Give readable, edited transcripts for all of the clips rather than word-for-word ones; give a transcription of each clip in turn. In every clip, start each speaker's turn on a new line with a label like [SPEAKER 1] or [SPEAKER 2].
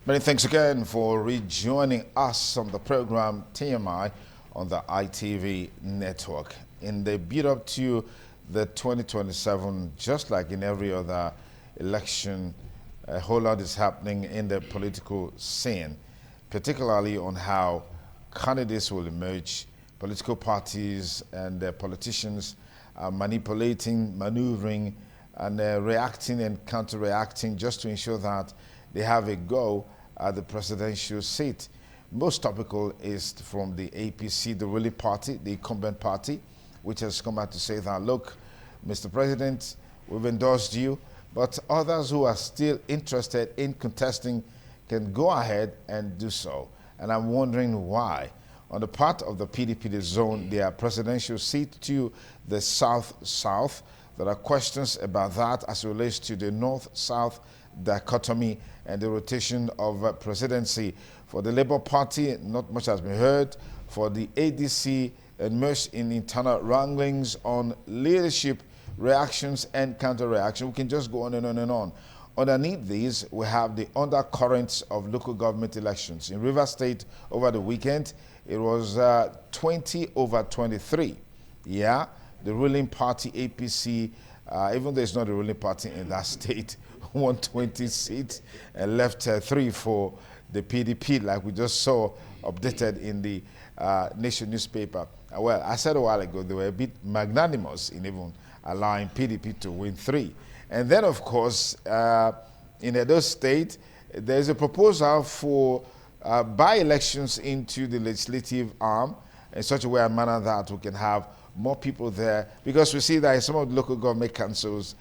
[SPEAKER 1] Many thanks again for rejoining us on the program TMI on the ITV network. In the build up to the 2027, just like in every other election, a whole lot is happening in the political scene, particularly on how candidates will emerge. Political parties and politicians are manipulating, maneuvering, and reacting and counter-reacting just to ensure that they have a go at the presidential seat. Most topical is from the APC, the ruling party, the incumbent party, which has come out to say that, look, Mr. President, we've endorsed you, but others who are still interested in contesting can go ahead and do so. And I'm wondering why. On the part of the PDP, the zone, their presidential seat to the south-south, there are questions about that as it relates to the north-south dichotomy and the rotation of presidency. For the Labour Party, not much has been heard. For the ADC, immersed in internal wranglings on leadership, reactions and counter-reaction. We can just go on and on and on. Underneath these, we have the undercurrents of local government elections. In Rivers State over the weekend, it was 20-23. Yeah, the ruling party, APC, even though it's not the ruling party in that state, won 20 seats and left 3 for the PDP, like we just saw updated in the Nation newspaper. Well, I said a while ago, they were a bit magnanimous in even allowing PDP to win 3. And then, of course, in Edo State, there's a proposal for by-elections into the legislative arm in such a way and manner that we can have more people there, because we see that in some of the local government councils,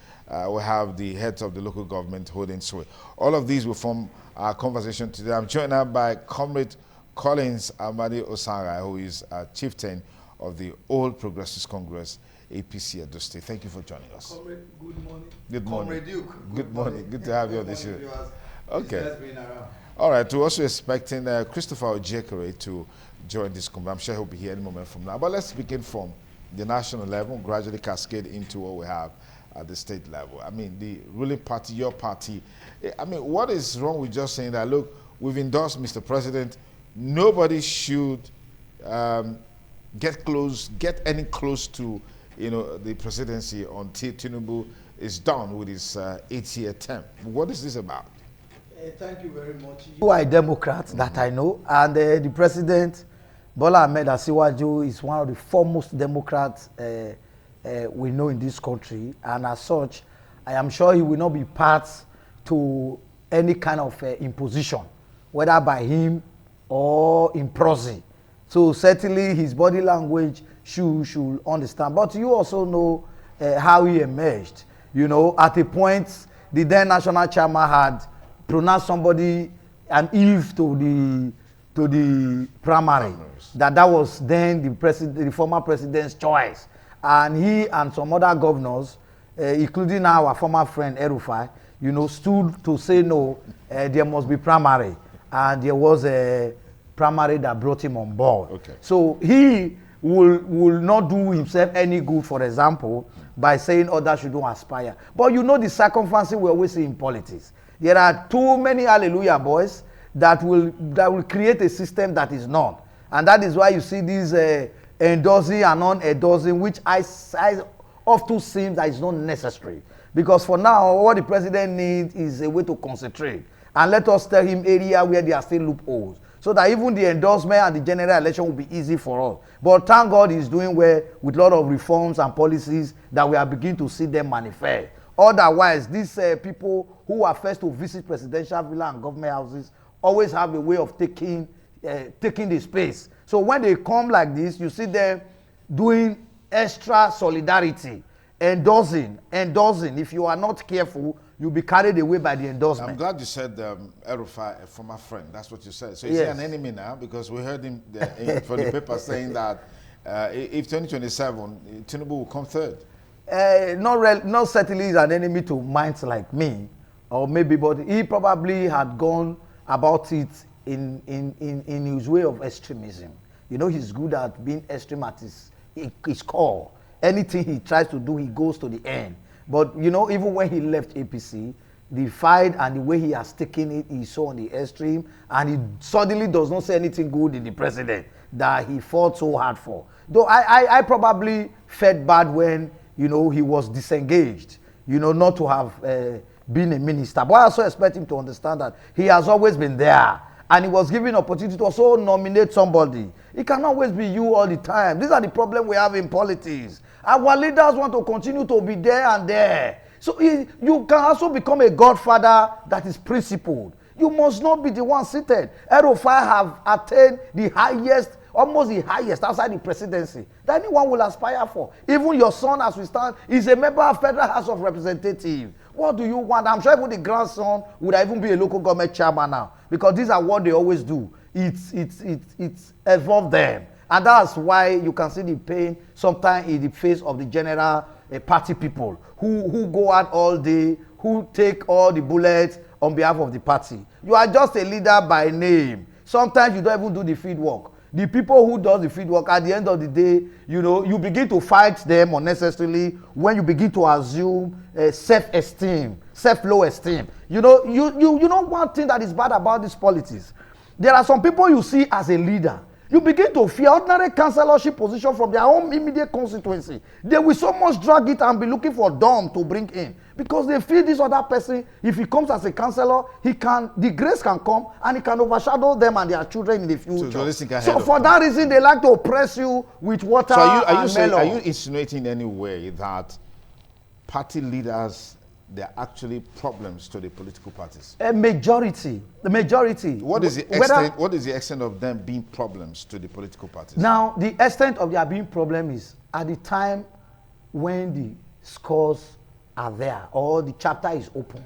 [SPEAKER 1] we have the heads of the local government holding sway. All of these will form our conversation today. I'm joined now by Comrade Collins Amadi Osanga, who is a chieftain of the All Progressives Congress, APC Edo State. Thank you for joining us.
[SPEAKER 2] Comrade, good morning.
[SPEAKER 1] Good morning.
[SPEAKER 2] Comrade Duke.
[SPEAKER 1] Good morning. Good to have you on this show. Okay.
[SPEAKER 2] Being around.
[SPEAKER 1] All right. We're also expecting Christopher Ojekere to join this conversation. I'm sure he'll be here any moment from now. But let's begin from the national level, gradually cascade into what we have at the state level. I mean, the ruling party, your party. I mean, what is wrong with just saying that, look, we've endorsed Mr. President, nobody should get any close to, the presidency until Tinubu is done with his 8th-year term. What is this about?
[SPEAKER 2] Thank you very much.
[SPEAKER 3] You are a Democrat that I know, and the president, Bola Ahmed Asiwaju, is one of the foremost Democrats we know in this country, and as such, I am sure he will not be part to any kind of imposition, whether by him or in proxy. So certainly his body language should understand. But you also know how he emerged. At a point, the then national chairman had pronounced somebody an Eve to the primary. That was then the former president's choice. And he and some other governors, including our former friend El-Rufai, stood to say no, there must be primary. And there was a primary that brought him on board.
[SPEAKER 1] Okay.
[SPEAKER 3] So he will not do himself any good, for example, by saying others shouldn't aspire. But the circumstances we always see in politics. There are too many hallelujah boys that will create a system that is none. And that is why you see these endorsing and non-endorsing, which I often seem that is not necessary. Because for now, what the president needs is a way to concentrate. And let us tell him area where there are still loopholes. So that even the endorsement and the general election will be easy for us. But thank God he's doing well with a lot of reforms and policies that we are beginning to see them manifest. Otherwise, these people who are first to visit presidential villa and government houses always have a way of taking the space. So when they come like this, you see them doing extra solidarity, endorsing. If you are not careful, you'll be carried away by the endorsement.
[SPEAKER 1] I'm glad you said El-Rufai, a former friend. That's what you said. So is he an enemy now? Because we heard him from the paper saying that if 2027, Tinubu will come third.
[SPEAKER 3] Not certainly is an enemy to minds like me, or maybe, but he probably had gone about it in his way of extremism. He's good at being extreme at his core. Anything he tries to do, he goes to the end. But even when he left APC, the fight and the way he has taken it is so on the extreme, and he suddenly does not say anything good in the president that he fought so hard for. Though I probably felt bad when, you know, he was disengaged, you know, not to have been a minister. But I also expect him to understand that he has always been there, and he was given opportunity to also nominate somebody. It cannot always be you all the time. These are the problems we have in politics. Our leaders want to continue to be there and there. So you can also become a godfather that is principled. You must not be the one seated. Erufai have attained the highest, almost the highest outside the presidency that anyone will aspire for. Even your son, as we stand, is a member of Federal House of Representatives. What do you want? I'm sure even the grandson would even be a local government chairman now, because these are what they always do. It's evolved them. And that's why you can see the pain sometimes in the face of the general party people who go out all day, who take all the bullets on behalf of the party. You are just a leader by name. Sometimes you don't even do the field work. The people who does the field work, at the end of the day, you know, you begin to fight them unnecessarily when you begin to assume self-esteem, self-low esteem. You know, you know one thing that is bad about this politics. There are some people you see as a leader. You begin to fear ordinary councillorship position from their own immediate constituency. They will so much drag it and be looking for dumb to bring in, because they feel this other person, if he comes as a councillor, the grace can come and he can overshadow them and their children in the future. So for that reason, they like to oppress you with water and melon.
[SPEAKER 1] Are you insinuating in any way that party leaders, they're actually problems to the political parties?
[SPEAKER 3] The majority.
[SPEAKER 1] What is the extent of them being problems to the political parties?
[SPEAKER 3] Now, the extent of their being problem is at the time when the scores are there or the chapter is open.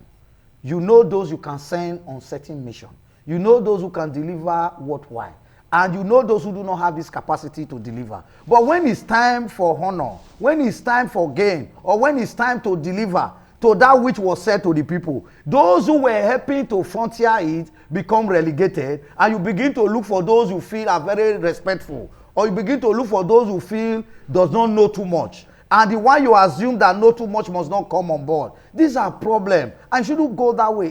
[SPEAKER 3] You know those you can send on certain mission. You know those who can deliver what, why. And you know those who do not have this capacity to deliver. But when it's time for honor, when it's time for gain, or when it's time to deliver to that which was said to the people, those who were helping to frontier it become relegated, and you begin to look for those you feel are very respectful, or you begin to look for those who feel does not know too much, and the one you assume that know too much must not come on board. These are problems, and shouldn't go that way.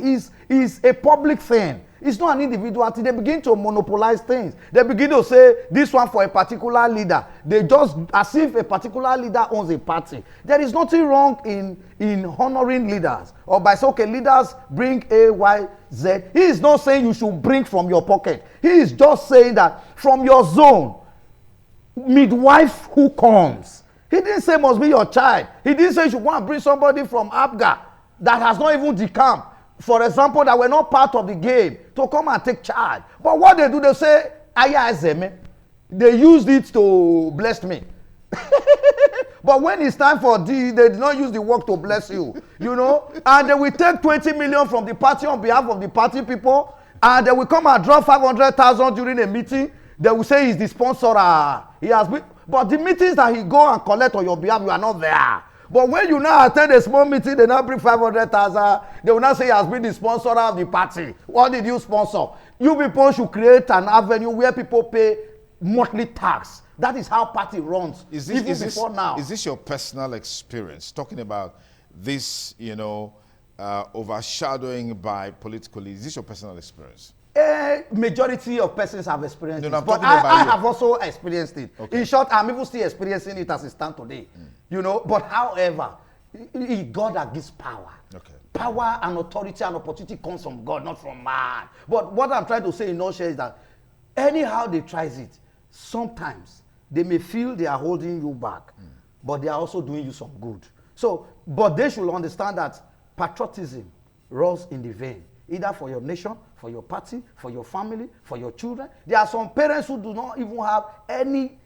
[SPEAKER 3] It's a public thing. It's not an individual thing. They begin to monopolize things. They begin to say this one for a particular leader. They just, as if a particular leader owns a party. There is nothing wrong in honoring leaders, or by saying, okay, leaders bring A, Y, Z. He is not saying you should bring from your pocket. He is just saying that from your zone, midwife who comes. He didn't say must be your child. He didn't say you should go and bring somebody from Abga that has not even decamped, for example, that were not part of the game, to come and take charge. But what they do, they say, Aya Ezeme. They used it to bless me. But when it's time for they did not use the work to bless you, you know. And they will take 20 million from the party on behalf of the party people, and they will come and drop 500,000 during a meeting. They will say he's the sponsor. He has been, but the meetings that he go and collect on your behalf, you are not there. But when you now attend a small meeting, they now bring 500,000. They will not say he has been the sponsor of the party. What did you sponsor? You people should create an avenue where people pay monthly tax. That is how party runs. Is this your personal experience? Talking about this, you know, overshadowing by political leaders. Is this your personal experience? Majority of persons have experienced
[SPEAKER 1] it.
[SPEAKER 3] But I have also experienced it. Okay. In short, I'm even still experiencing it as it stands today. You know, but however, it's God that gives power. Okay. Power and authority and opportunity comes from God, not from man. But what I'm trying to say in nutshell is that anyhow they try it, sometimes they may feel they are holding you back, but they are also doing you some good. So, but they should understand that patriotism runs in the vein, either for your nation, for your party, for your family, for your children. There are some parents who do not even have any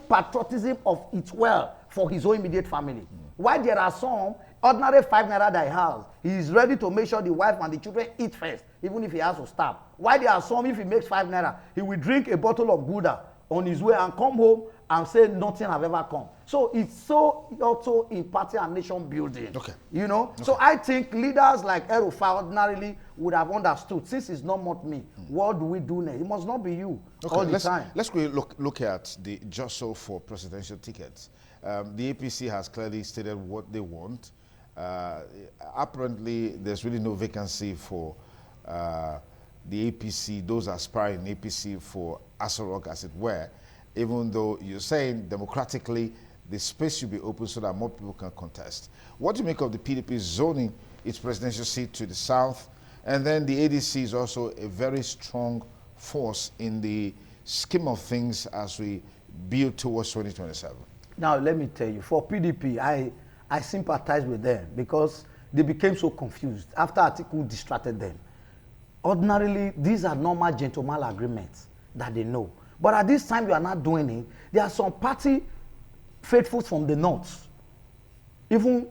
[SPEAKER 3] patriotism of its well for his own immediate family. While there are some, ordinary 5 naira that he has, he is ready to make sure the wife and the children eat first, even if he has to starve. While there are some, if he makes 5 naira, he will drink a bottle of Gouda on his way and come home and say nothing have ever come. So it's so also in party and nation building. Okay. You know? Okay. So I think leaders like Erufai ordinarily would have understood, since it's not more me, what do we do next? It must not be you all the time.
[SPEAKER 1] Let's look at the Jostle for presidential tickets. The APC has clearly stated what they want, apparently there's really no vacancy for the APC, those aspiring APC for Aso as it were, even though you're saying democratically the space should be open so that more people can contest. What do you make of the PDP zoning its presidential seat to the south? And then the ADC is also a very strong force in the scheme of things as we build towards 2027.
[SPEAKER 3] Now, let me tell you, for PDP, I sympathize with them because they became so confused after Atiku distracted them. Ordinarily, these are normal gentleman agreements that they know. But at this time, you are not doing it. There are some party faithful from the north, even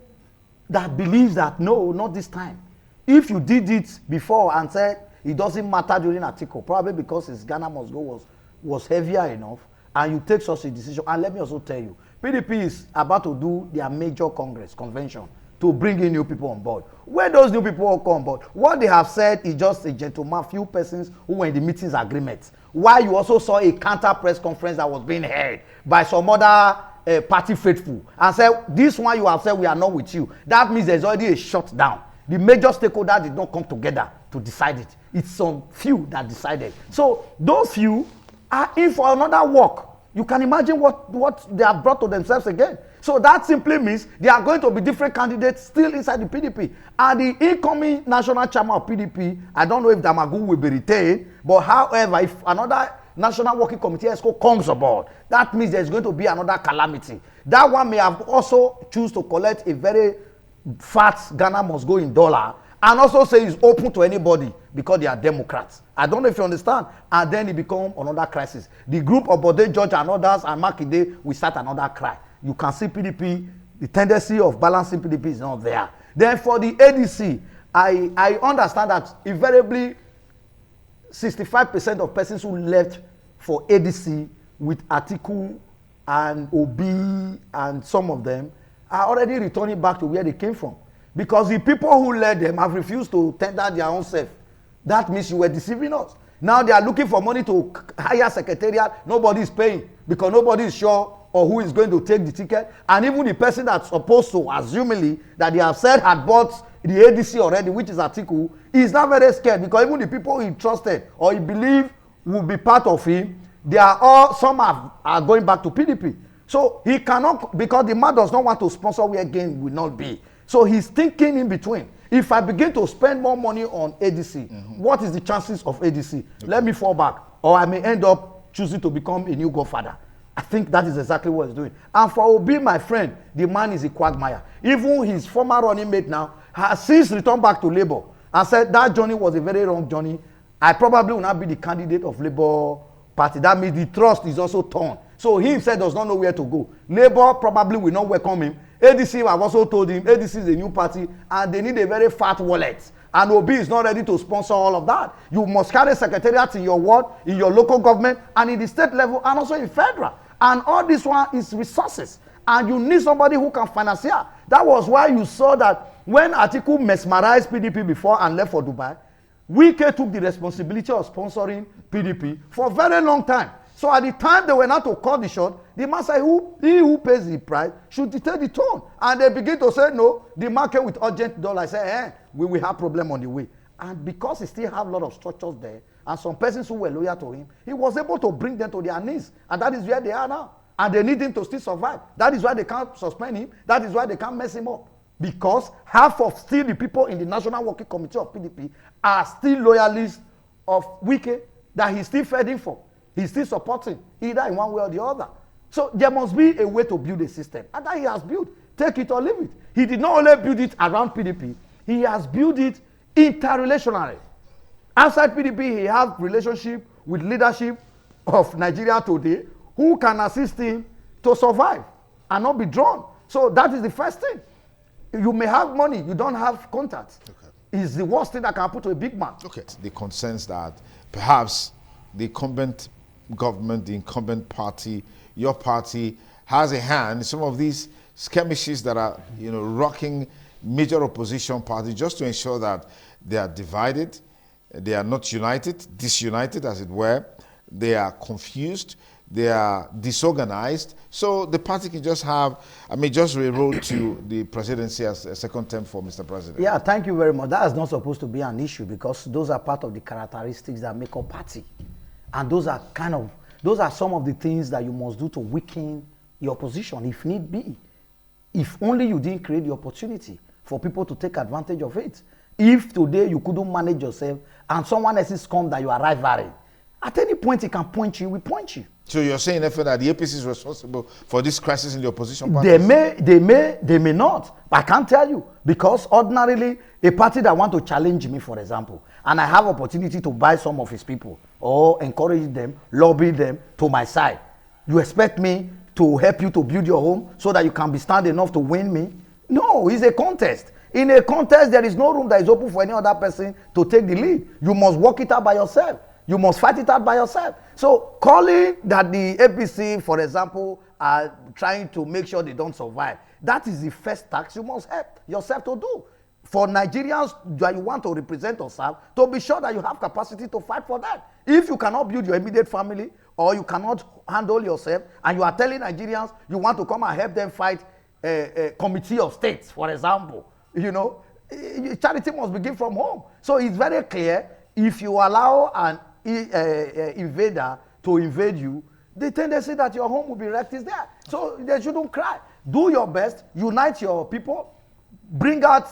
[SPEAKER 3] that believes that, no, not this time. If you did it before and said it doesn't matter during Atiku, probably because his Ghana must go was heavier enough, and you take such a decision. And let me also tell you, PDP is about to do their major convention to bring in new people on board. Where those new people will come on board, what they have said is just a gentleman, few persons who were in the meetings agreements. While you also saw a counter press conference that was being held by some other party faithful and said, this one you have said we are not with you. That means there's already a shutdown. The major stakeholders did not come together to decide it. It's some few that decided. So those few are in for another work. You can imagine what they have brought to themselves again. So that simply means there are going to be different candidates still inside the PDP. And the incoming national chairman of PDP, I don't know if Damagu will be retained, but however, if another National Working Committee ESCO comes aboard, that means there's going to be another calamity. That one may have also choose to collect a very fat Ghana must go in dollar and also say it's open to anybody because they are Democrats. I don't know if you understand. And then it becomes another crisis. The group of Bode George and others and Makinde will start another cry. You can see PDP, the tendency of balancing PDP is not there. Then for the ADC, I understand that invariably 65% of persons who left for ADC with Atiku and Obi and some of them are already returning back to where they came from. Because the people who led them have refused to tender their own self. That means you were deceiving us. Now they are looking for money to hire secretariat. Nobody is paying because nobody is sure or who is going to take the ticket. And even the person that's supposed to, assumingly, that they have said had bought the ADC already, which is Atiku, is not very scared because even the people he trusted or he believed will be part of him, they are all, some are going back to PDP. So he cannot, because the man does not want to sponsor where gain will not be. So he's thinking in between. If I begin to spend more money on ADC, what is the chances of ADC? Okay. Let me fall back, or I may end up choosing to become a new godfather. I think that is exactly what he's doing. And for Obi, my friend, the man is a quagmire. Even his former running mate now has since returned back to Labour and said that journey was a very wrong journey. I probably will not be the candidate of Labour Party. That means the trust is also torn. So he himself does not know where to go. Labour probably will not welcome him. ADC have also told him ADC is a new party and they need a very fat wallet. And Obi is not ready to sponsor all of that. You must carry secretariat in your ward, in your local government, and in the state level, and also in federal. And all this one is resources. And you need somebody who can finance here. That was why you saw that when Atiku mesmerized PDP before and left for Dubai, Wike took the responsibility of sponsoring PDP for a very long time. So at the time they were not to cut the short, the man said, he who pays the price should dictate the tone. And they begin to say, no, the market with urgent dollar say, we will have problem on the way. And because he still have a lot of structures there, and some persons who were loyal to him, he was able to bring them to their knees. And that is where they are now. And they need him to still survive. That is why they can't suspend him. That is why they can't mess him up. Because half of still the people in the National Working Committee of PDP are still loyalists of Wike that he's still fighting for. He's still supporting, either in one way or the other. So there must be a way to build a system. And that he has built. Take it or leave it. He did not only build it around PDP, he has built it interrelationally. Outside PDP, he has relationship with leadership of Nigeria today who can assist him to survive and not be drawn. So that is the first thing. You may have money, you don't have contacts. Okay. It's the worst thing that can happen to a big man.
[SPEAKER 1] Okay. The concerns that perhaps the incumbent government, the incumbent party, your party has a hand in some of these skirmishes that are, rocking major opposition parties just to ensure that they are divided, they are not united, disunited as it were, they are confused, they are disorganized. So the party can just have, just re-roll to the presidency as a second term for Mr. President.
[SPEAKER 3] Yeah, thank you very much. That is not supposed to be an issue because those are part of the characteristics that make a party. And those are some of the things that you must do to weaken your position if need be. If only you didn't create the opportunity for people to take advantage of it. If today you couldn't manage yourself and someone else is come that you are rivaling, at any point he can point you, we point you.
[SPEAKER 1] So you're saying that the APC is responsible for this crisis in the opposition parties?
[SPEAKER 3] They may not. I can't tell you because ordinarily a party that want to challenge me, for example, and I have opportunity to buy some of his people or encourage them, lobby them to my side. You expect me to help you to build your home so that you can be stand enough to win me? No, it's a contest. In a contest, there is no room that is open for any other person to take the lead. You must work it out by yourself. You must fight it out by yourself. So calling that the APC, for example, are trying to make sure they don't survive, that is the first task you must help yourself to do. For Nigerians that you want to represent yourself, to be sure that you have capacity to fight for that. If you cannot build your immediate family or you cannot handle yourself and you are telling Nigerians you want to come and help them fight a committee of states, for example, charity must begin from home. So it's very clear, if you allow an invader to invade you, the tendency that your home will be wrecked is there. So they shouldn't cry. Do your best, unite your people, bring out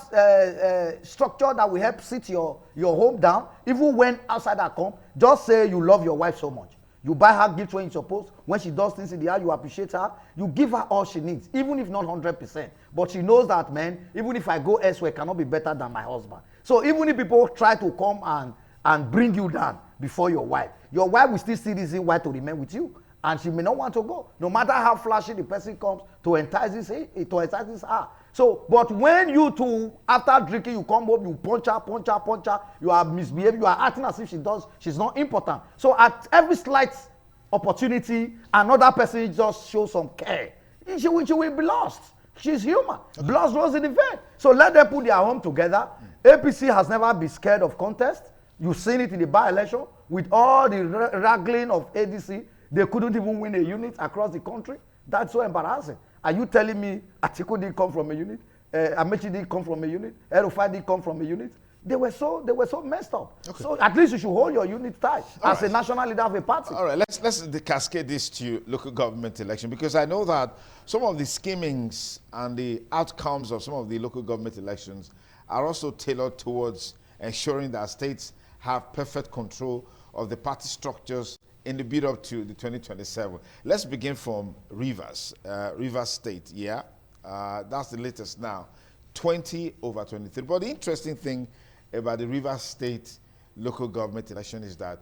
[SPEAKER 3] structure that will help sit your home down. Even when outside that come, just say you love your wife so much. You buy her gifts when you're supposed. When she does things in the house, you appreciate her. You give her all she needs, even if not 100%. But she knows that, man, even if I go elsewhere, it cannot be better than my husband. So even if people try to come and bring you down before your wife will still see reason why to remain with you. And she may not want to go, no matter how flashy the person comes to entice her. So, but when you two, after drinking, you come home, you punch her, you are misbehaving, you are acting as if she's not important. So at every slight opportunity, another person just shows some care. She will be lost. She's human. Okay. Blood runs in the vein. So let them put their home together. APC has never been scared of contest. You've seen it in the by-election. With all the wrangling of ADC, they couldn't even win a unit across the country. That's so embarrassing. Are you telling me Atiku didn't come from a unit? Amechi didn't come from a unit? Erufai didn't come from a unit? They were so messed up. Okay. So at least you should hold your unit tight as a national leader of a party.
[SPEAKER 1] All right, let's cascade this to local government election, because I know that some of the schemings and the outcomes of some of the local government elections are also tailored towards ensuring that states have perfect control of the party structures in the build up to the 2027. Let's begin from Rivers State, yeah? That's the latest now, 20/23. But the interesting thing about the Rivers State local government election is that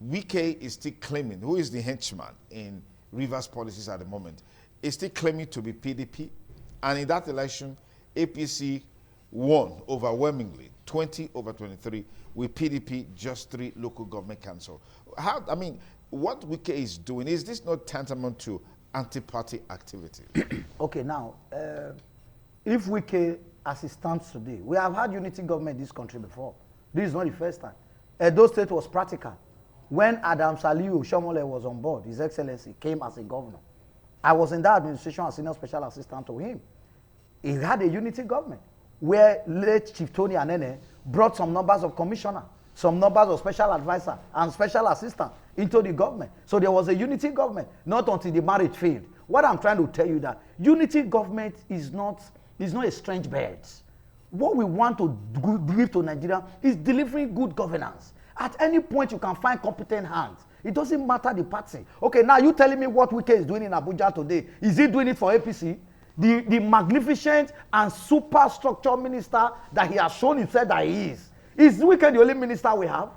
[SPEAKER 1] Wike is still claiming, who is the henchman in Rivers policies at the moment, is still claiming to be PDP. And in that election, APC won overwhelmingly, 20/23, with PDP just 3 local government council. What Wike is doing, is this not tantamount to anti-party activity?
[SPEAKER 3] Okay, now, if Wike, as it stands today, we have had unity government in this country before. This is not the first time. Edo State was practical. When Adam Saliu Shomole was on board, His Excellency came as a governor. I was in that administration as senior special assistant to him. He had a unity government where late Chief Tony Anene brought some numbers of commissioner, some numbers of special advisor and special assistant into the government. So there was a unity government, not until the marriage failed. What I'm trying to tell you that unity government is not a strange bird. What we want to give to Nigeria is delivering good governance. At any point, you can find competent hands. It doesn't matter the party. Okay, now you telling me what Wike is doing in Abuja today. Is he doing it for APC? The magnificent and superstructure minister that he has shown himself that he is. Is Wike the only minister we have?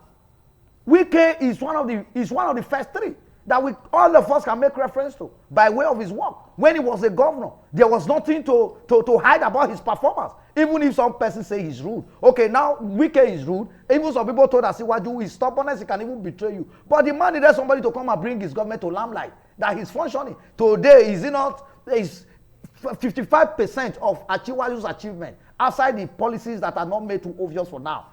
[SPEAKER 3] Wike is one of the first 3 that all of us can make reference to by way of his work. When he was a governor, there was nothing to hide about his performance. Even if some person say he's rude. Okay, now Wike is rude. Even some people told us his stubbornness, he can even betray you. But the man needed somebody to come and bring his government to limelight, that he's functioning. Today, is it not? Is 55% of Achiwaju's achievement outside the policies that are not made too obvious for now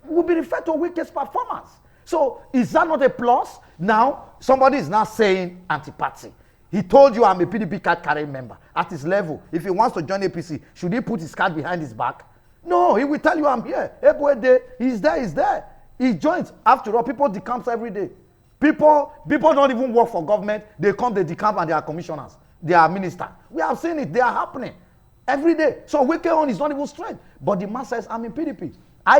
[SPEAKER 3] will be referred to Wike's performance. So is that not a plus? Now, somebody is now saying anti-party. He told you I'm a PDP card carrying member. At his level, if he wants to join APC, should he put his card behind his back? No, he will tell you I'm here. He's there. He joins. After all, people decamp every day. People don't even work for government. They come, they decamp, and they are commissioners. They are ministers. We have seen it. They are happening every day. So Wike on is not even straight. But the man says, I'm in PDP. I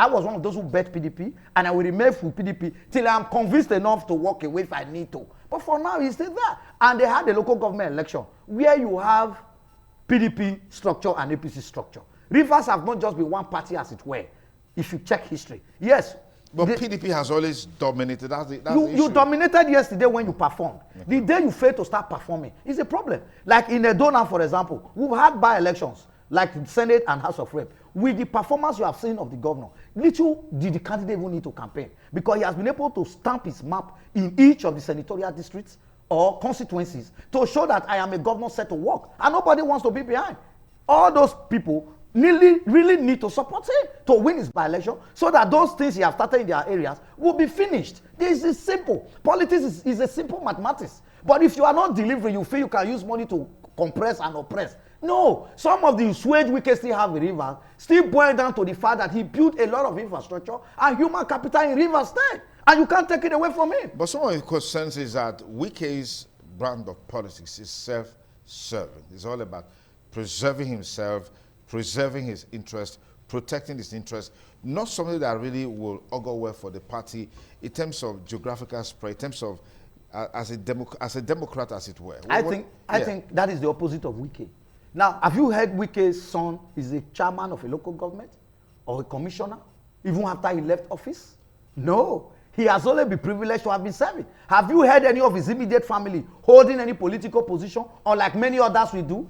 [SPEAKER 3] was one of those who bet PDP, and I will remain for PDP till I'm convinced enough to walk away if I need to. But for now, he's still there. And they had a local government election where you have PDP structure and APC structure. Rivers have not just been one party, as it were, if you check history. Yes.
[SPEAKER 1] But PDP has always dominated. That's the
[SPEAKER 3] you dominated yesterday when you performed. Okay. The day you fail to start performing is a problem. Like in Edona, for example, we've had by-elections, like the Senate and House of Rep. With the performance you have seen of the governor, little did the candidate even need to campaign, because he has been able to stamp his map in each of the senatorial districts or constituencies to show that I am a governor set to work, and nobody wants to be behind. All those people really need to support him to win his by-election, so that those things he has started in their areas will be finished. This is simple. Politics is a simple mathematics. But if you are not delivering, you feel you can use money to compress and oppress. No, some of the swage we can still have in Rivers still boil down to the fact that he built a lot of infrastructure and human capital in Rivers State, and you can't take it away from him.
[SPEAKER 1] But some of the concerns is that Wike's brand of politics is self-serving. It's all about preserving himself, preserving his interest, protecting his interest, not something that really will augur well for the party in terms of geographical spread, in terms of as a Democrat, as it were.
[SPEAKER 3] I think that is the opposite of Wike. Now, have you heard Wike's son is a chairman of a local government or a commissioner, even after he left office? No. He has only been privileged to have been serving. Have you heard any of his immediate family holding any political position, unlike many others we do?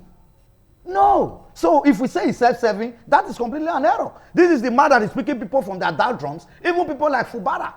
[SPEAKER 3] No. So if we say he's self-serving, that is completely an error. This is the man that is picking people from their downtrums. Even people like Fubara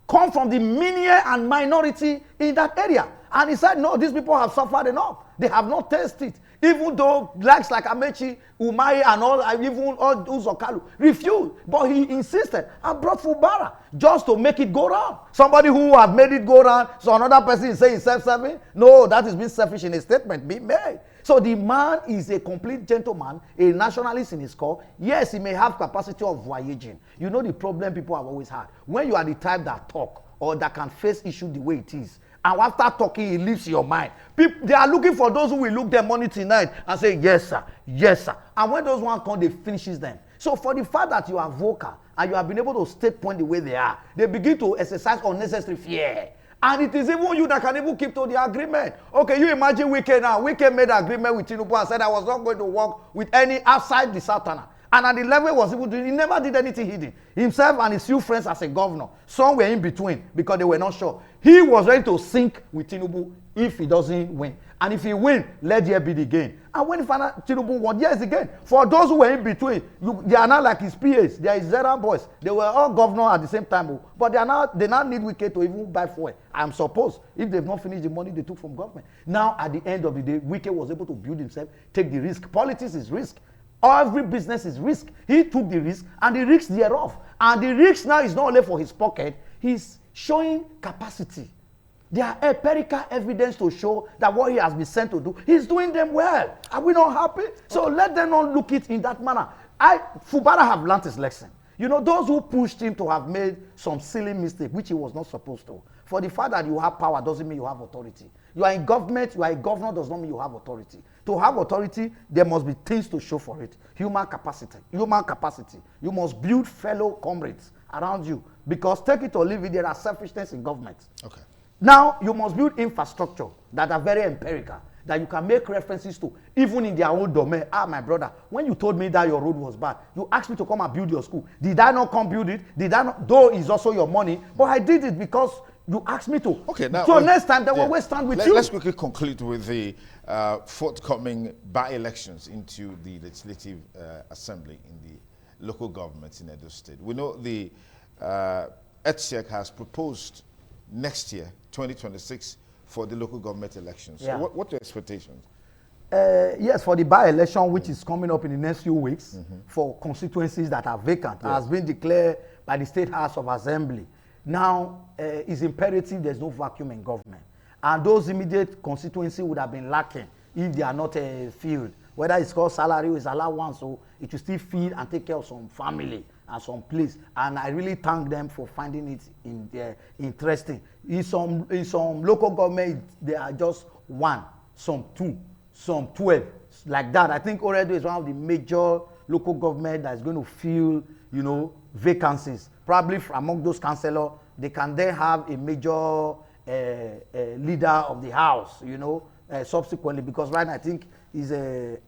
[SPEAKER 3] come from the minier and minority in that area. And he said, no, these people have suffered enough. They have not tasted it. Even though likes like Amechi, Umai, and all, even all Uzokalu refused. But he insisted and brought Fubara just to make it go round. Somebody who have made it go round, so another person is saying he's self-serving? No, that is being selfish in a statement being made. So the man is a complete gentleman, a nationalist in his core. Yes, he may have capacity of voyaging. You know the problem people have always had. When you are the type that talk or that can face issue the way it is, and after talking, it leaves your mind. People, they are looking for those who will look their money tonight and say, yes, sir, yes, sir. And when those ones come, they finishes them. So for the fact that you are vocal and you have been able to state point the way they are, they begin to exercise unnecessary fear. And it is even you that can even keep to the agreement. Okay, you imagine Wike now. Wike made an agreement with Tinubu and said I was not going to work with any outside the Southern. And at the level he was able to, he never did anything hidden. Himself and his few friends as a governor, some were in between because they were not sure. He was ready to sink with Tinubu if he doesn't win. And if he wins, let there be the gain. And when Tinubu won, yes, again. For those who were in between, they are not like his PAs. They are his Zeran boys. They were all governor at the same time. But they now need Wike to even buy fuel. I'm supposed, if they've not finished the money they took from government. Now, at the end of the day, Wike was able to build himself, take the risk. Politics is risk. Every business is risk. He took the risk and the risk thereof. And the risk now is not only for his pocket, he's showing capacity. There are empirical evidence to show that what he has been sent to do, he's doing them well. Are we not happy? So let them not look it in that manner. Fubara have learned his lesson. You know, those who pushed him to have made some silly mistake, which he was not supposed to. For the fact that you have power doesn't mean you have authority. You are in government, you are a governor does not mean you have authority. To have authority, there must be things to show for it. Human capacity. You must build fellow comrades around you. Because take it or leave it, there are selfishness in government.
[SPEAKER 1] Okay.
[SPEAKER 3] Now, you must build infrastructure that are very empirical, that you can make references to, even in their own domain. My brother, when you told me that your road was bad, you asked me to come and build your school. Did I not come build it? Did I not? Though it's also your money, but I did it because you asked me to.
[SPEAKER 1] Okay, now.
[SPEAKER 3] So next time, they will always stand with you.
[SPEAKER 1] Let's quickly conclude with the forthcoming by-elections into the Legislative Assembly in the local governments in Edo State. We know the ETSEC has proposed next year, 2026, for the local government elections.
[SPEAKER 3] Yeah.
[SPEAKER 1] So what are your expectations?
[SPEAKER 3] Yes, for the by-election, which is coming up in the next few weeks, for constituencies that are vacant, has been declared by the State House of Assembly. Now, it's imperative there's no vacuum in government. And those immediate constituency would have been lacking if they are not filled. Whether it's called salary or it's allowance, so it will still feed and take care of some family and some place. And I really thank them for finding it interesting. In some local government, they are just 1, some 2, some 12. Like that. I think Oredo is one of the major local government that is going to fill, vacancies. Probably among those councillors, they can then have a major leader of the house, subsequently, because right now I think is a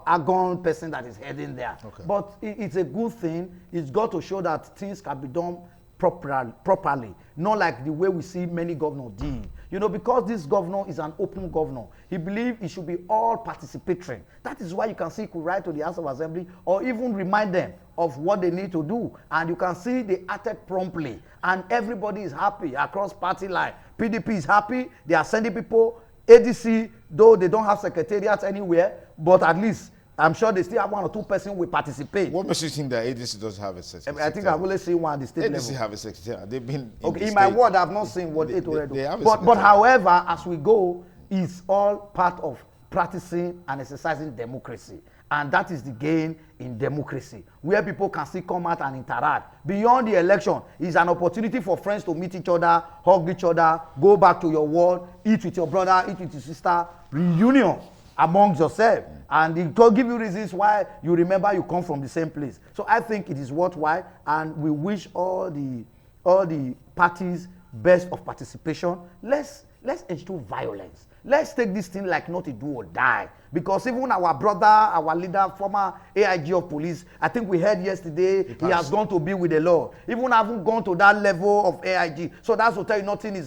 [SPEAKER 3] Agon person that is heading there.
[SPEAKER 1] Okay.
[SPEAKER 3] But it's a good thing. It's got to show that things can be done properly, not like the way we see many governors did. Because this governor is an open governor, he believes it should be all participatory. That is why you can see he could write to the House of Assembly or even remind them of what they need to do. And you can see they acted promptly. And everybody is happy across party line. PDP is happy. They are sending people. ADC, though they don't have secretariats anywhere, but at least I'm sure they still have 1 or 2 persons will participate.
[SPEAKER 1] What makes you think that ADC doesn't have a secretariat?
[SPEAKER 3] I think I've only seen one at the state level.
[SPEAKER 1] ADC have a secretariat. They've been
[SPEAKER 3] in my word, I've not seen what it already
[SPEAKER 1] do.
[SPEAKER 3] But however, as we go, it's all part of practicing and exercising democracy. And that is the gain in democracy, where people can still come out and interact. Beyond the election, is an opportunity for friends to meet each other, hug each other, go back to your world, eat with your brother, eat with your sister, reunion amongst yourself. And it will give you reasons why you remember you come from the same place. So I think it is worthwhile, and we wish all the parties best of participation. Let's eschew violence. Let's take this thing like not a do or die. Because even our brother, our leader, former AIG of police, I think we heard yesterday, he has gone to be with the Lord. Even haven't gone to that level of AIG. So that's to tell you nothing is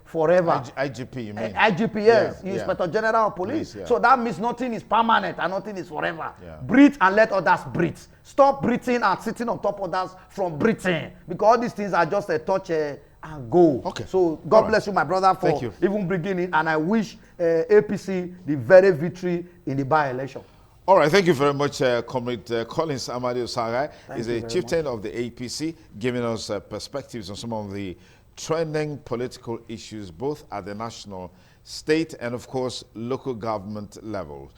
[SPEAKER 3] forever.
[SPEAKER 1] IGP, you mean?
[SPEAKER 3] IGP, yes. Inspector General of Police.
[SPEAKER 1] Yeah.
[SPEAKER 3] So that means nothing is permanent and nothing is forever.
[SPEAKER 1] Yeah.
[SPEAKER 3] Breathe and let others breathe. Stop breathing and sitting on top of others from breathing. Because all these things are just a touch and go.
[SPEAKER 1] Okay.
[SPEAKER 3] So God bless you, my brother, for even bringing it. And I wish APC the very victory in the by-election.
[SPEAKER 1] All right, thank you very much, Comrade Collins Amadi Osagai. He's a chieftain of the APC, giving us perspectives on some of the trending political issues, both at the national, state, and of course, local government levels.